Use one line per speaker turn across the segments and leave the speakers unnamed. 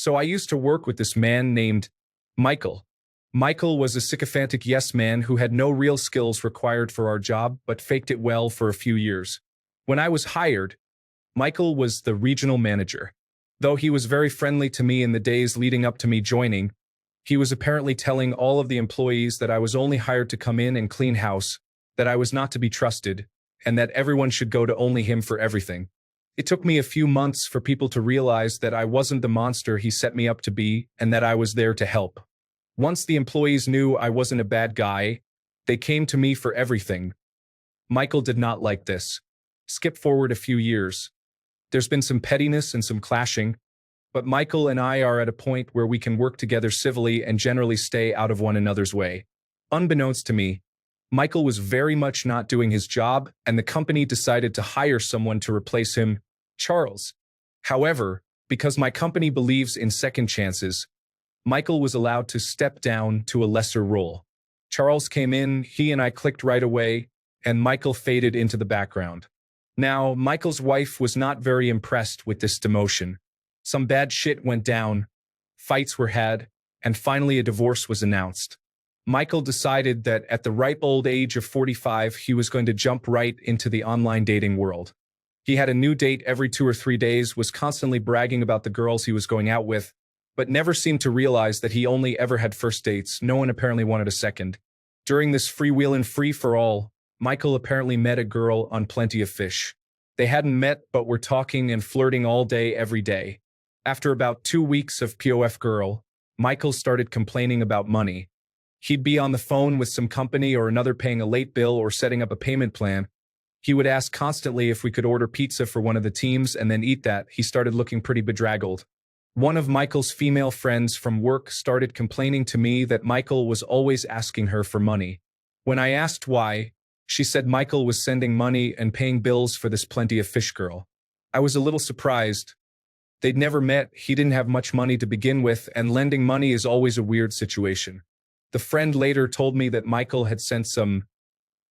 So I used to work with this man named Michael. Michael was a sycophantic yes man who had no real skills required for our job, but faked it well for a few years. When I was hired, Michael was the regional manager. Though he was very friendly to me in the days leading up to me joining, he was apparently telling all of the employees that I was only hired to come in and clean house, that I was not to be trusted, and that everyone should go to only him for everything. It took me a few months for people to realize that I wasn't the monster he set me up to be and that I was there to help. Once the employees knew I wasn't a bad guy, they came to me for everything. Michael did not like this. Skip forward a few years. There's been some pettiness and some clashing, but Michael and I are at a point where we can work together civilly and generally stay out of one another's way. Unbeknownst to me, Michael was very much not doing his job, and the company decided to hire someone to replace him, Charles. However, because my company believes in second chances, Michael was allowed to step down to a lesser role. Charles came in, he and I clicked right away, and Michael faded into the background. Now, Michael's wife was not very impressed with this demotion. Some bad shit went down, fights were had, and finally a divorce was announced. Michael decided that at the ripe old age of 45, he was going to jump right into the online dating world. He had a new date every 2 or 3 days, was constantly bragging about the girls he was going out with, but never seemed to realize that he only ever had first dates. No one apparently wanted a second. During this freewheelin' free-for-all, Michael apparently met a girl on Plenty of Fish. They hadn't met but were talking and flirting all day every day. After about 2 weeks of POF girl, Michael started complaining about money. He'd be on the phone with some company or another paying a late bill or setting up a payment plan. He would ask constantly if we could order pizza for one of the teams and then eat that. He started looking pretty bedraggled. One of Michael's female friends from work started complaining to me that Michael was always asking her for money. When I asked why, she said Michael was sending money and paying bills for this Plenty of Fish girl. I was a little surprised. They'd never met, he didn't have much money to begin with, and lending money is always a weird situation. The friend later told me that Michael had sent some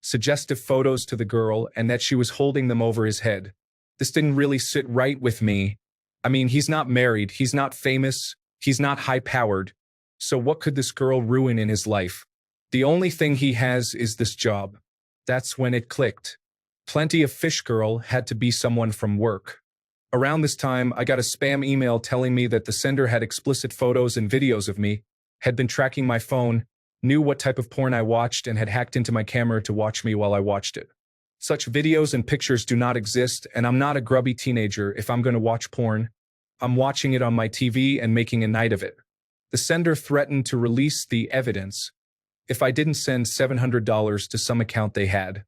suggestive photos to the girl and that she was holding them over his head. This didn't really sit right with me. I mean, he's not married, he's not famous, he's not high-powered, so what could this girl ruin in his life? The only thing he has is this job. That's when it clicked. Plenty of Fish girl had to be someone from work. Around this time, I got a spam email telling me that the sender had explicit photos and videos of me, had been tracking my phone, knew what type of porn I watched, and had hacked into my camera to watch me while I watched it. Such videos and pictures do not exist, and I'm not a grubby teenager. If I'm going to watch porn, I'm watching it on my TV and making a night of it. The sender threatened to release the evidence if I didn't send $700 to some account they had.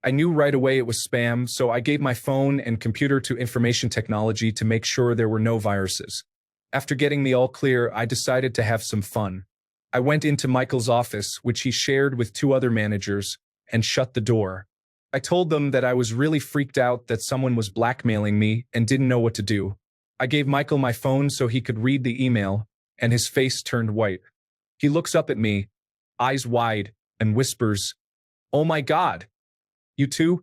I knew right away it was spam, so I gave my phone and computer to information technology to make sure there were no viruses. After getting the all clear, I decided to have some fun. I went into Michael's office, which he shared with 2 other managers, and shut the door. I told them that I was really freaked out that someone was blackmailing me and didn't know what to do. I gave Michael my phone so he could read the email, and his face turned white. He looks up at me, eyes wide, and whispers, "Oh my God, you too?"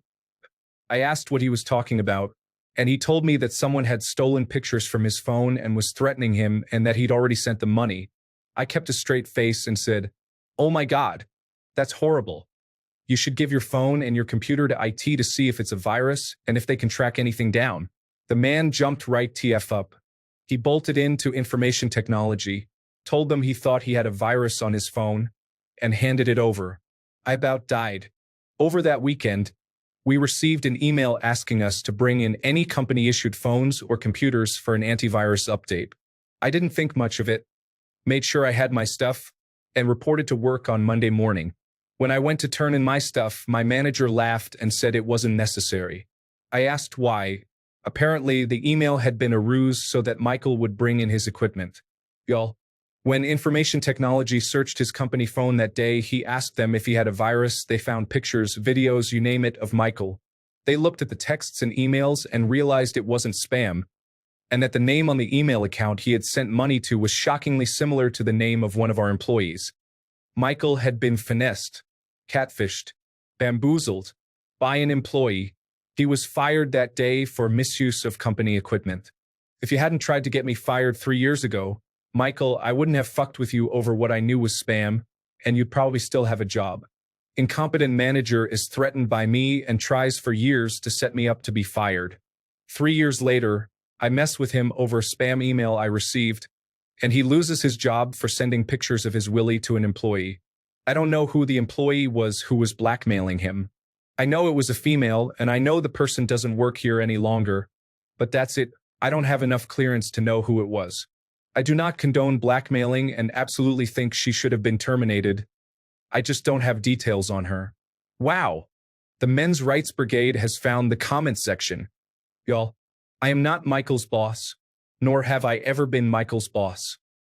I asked what he was talking about, and he told me that someone had stolen pictures from his phone and was threatening him and that he'd already sent them money. I kept a straight face and said, "Oh my God, that's horrible. You should give your phone and your computer to IT to see if it's a virus and if they can track anything down." The man jumped right TF up. He bolted into information technology, told them he thought he had a virus on his phone, and handed it over. I about died. Over that weekend, we received an email asking us to bring in any company-issued phones or computers for an antivirus update. I didn't think much of it, made sure I had my stuff, and reported to work on Monday morning. When I went to turn in my stuff, my manager laughed and said it wasn't necessary. I asked why. Apparently, the email had been a ruse so that Michael would bring in his equipment. Y'all. When information technology searched his company phone that day, he asked them if he had a virus. They found pictures, videos, you name it, of Michael. They looked at the texts and emails and realized it wasn't spam, and that the name on the email account he had sent money to was shockingly similar to the name of one of our employees. Michael had been finessed, catfished, bamboozled by an employee. He was fired that day for misuse of company equipment. If you hadn't tried to get me fired 3 years ago, Michael, I wouldn't have fucked with you over what I knew was spam, and you'd probably still have a job. Incompetent manager is threatened by me and tries for years to set me up to be fired. 3 years later, I mess with him over a spam email I received, and he loses his job for sending pictures of his willy to an employee. I don't know who the employee was who was blackmailing him. I know it was a female, and I know the person doesn't work here any longer, but that's it. I don't have enough clearance to know who it was. I do not condone blackmailing and absolutely think she should have been terminated. I just don't have details on her. Wow. The Men's Rights Brigade has found the comment section. Y'all, I am not Michael's boss, nor have I ever been Michael's boss.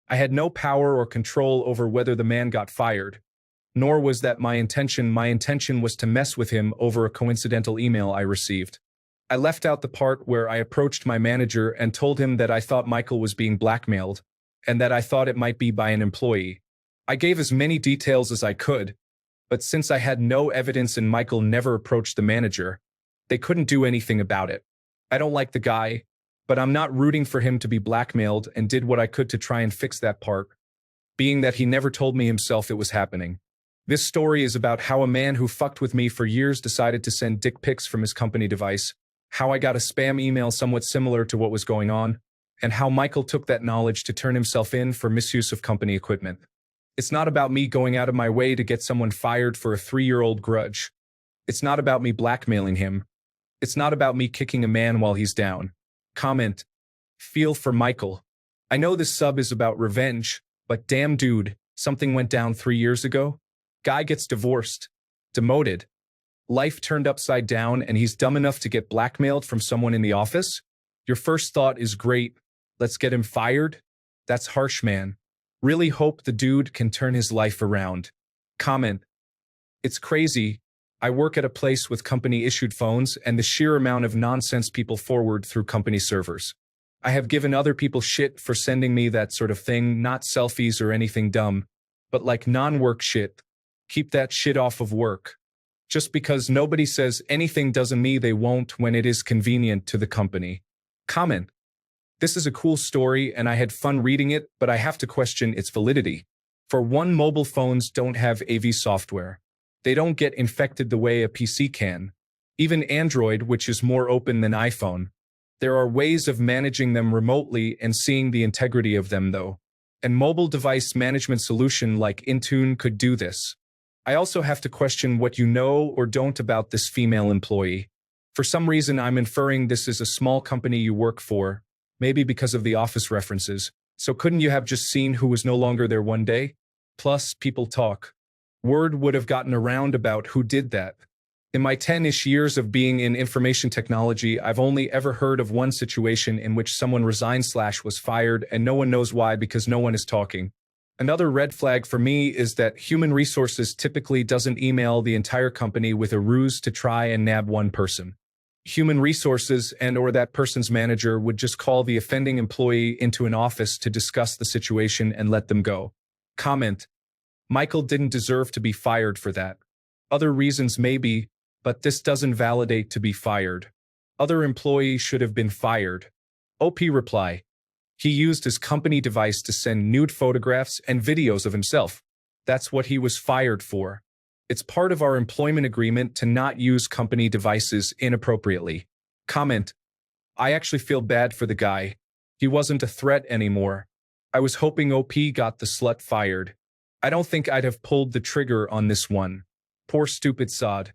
I had no power or control over whether the man got fired, nor was that my intention. My intention was to mess with him over a coincidental email I received. I left out the part where I approached my manager and told him that I thought Michael was being blackmailed, and that I thought it might be by an employee. I gave as many details as I could, but since I had no evidence and Michael never approached the manager, they couldn't do anything about it. I don't like the guy, but I'm not rooting for him to be blackmailed and did what I could to try and fix that part, being that he never told me himself it was happening. This story is about how a man who fucked with me for years decided to send dick pics from his company device, how I got a spam email somewhat similar to what was going on, and how Michael took that knowledge to turn himself in for misuse of company equipment. It's not about me going out of my way to get someone fired for a 3-year-old grudge. It's not about me blackmailing him. It's not about me kicking a man while he's down. Comment. Feel for Michael. I know this sub is about revenge, but damn dude, something went down 3 years ago. Guy gets divorced, demoted. Life turned upside down and he's dumb enough to get blackmailed from someone in the office? Your first thought is great. Let's get him fired? That's harsh, man. Really hope the dude can turn his life around. Comment. It's crazy. I work at a place with company-issued phones and the sheer amount of nonsense people forward through company servers. I have given other people shit for sending me that sort of thing, not selfies or anything dumb, but like non-work shit. Keep that shit off of work. Just because nobody says anything doesn't mean they won't when it is convenient to the company. Comment. This is a cool story and I had fun reading it, but I have to question its validity. For one, mobile phones don't have AV software. They don't get infected the way a PC can. Even Android, which is more open than iPhone. There are ways of managing them remotely and seeing the integrity of them though. And mobile device management solution like Intune could do this. I also have to question what you know or don't about this female employee. For some reason, I'm inferring this is a small company you work for, maybe because of the office references. So couldn't you have just seen who was no longer there one day? Plus, people talk. Word would have gotten around about who did that. In my 10-ish years of being in information technology, I've only ever heard of one situation in which someone resigned/was fired and no one knows why because no one is talking. Another red flag for me is that human resources typically doesn't email the entire company with a ruse to try and nab one person. Human resources and/or that person's manager would just call the offending employee into an office to discuss the situation and let them go. Comment. Michael didn't deserve to be fired for that. Other reasons maybe, but this doesn't validate to be fired. Other employees should have been fired. OP reply. He used his company device to send nude photographs and videos of himself. That's what he was fired for. It's part of our employment agreement to not use company devices inappropriately. Comment. I actually feel bad for the guy. He wasn't a threat anymore. I was hoping OP got the slut fired. I don't think I'd have pulled the trigger on this one. Poor stupid sod.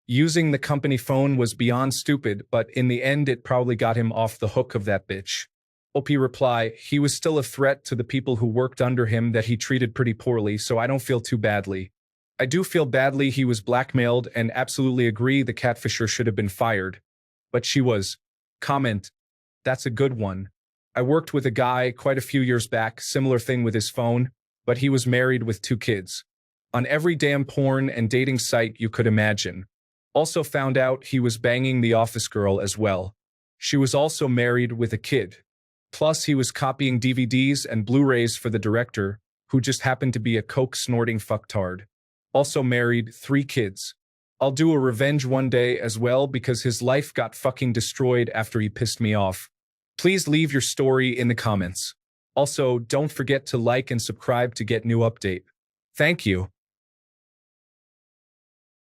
Using the company phone was beyond stupid, but in the end it probably got him off the hook of that bitch. OP reply, he was still a threat to the people who worked under him that he treated pretty poorly, so I don't feel too badly. I do feel badly he was blackmailed and absolutely agree the catfisher should have been fired. But she was. Comment. That's a good one. I worked with a guy quite a few years back, similar thing with his phone, but he was married with 2 kids. On every damn porn and dating site you could imagine. Also found out he was banging the office girl as well. She was also married with a kid. Plus, he was copying DVDs and Blu-rays for the director, who just happened to be a coke-snorting fucktard. Also married, 3 kids. I'll do a revenge one day as well because his life got fucking destroyed after he pissed me off. Please leave your story in the comments. Also, don't forget to like and subscribe to get new update. Thank you.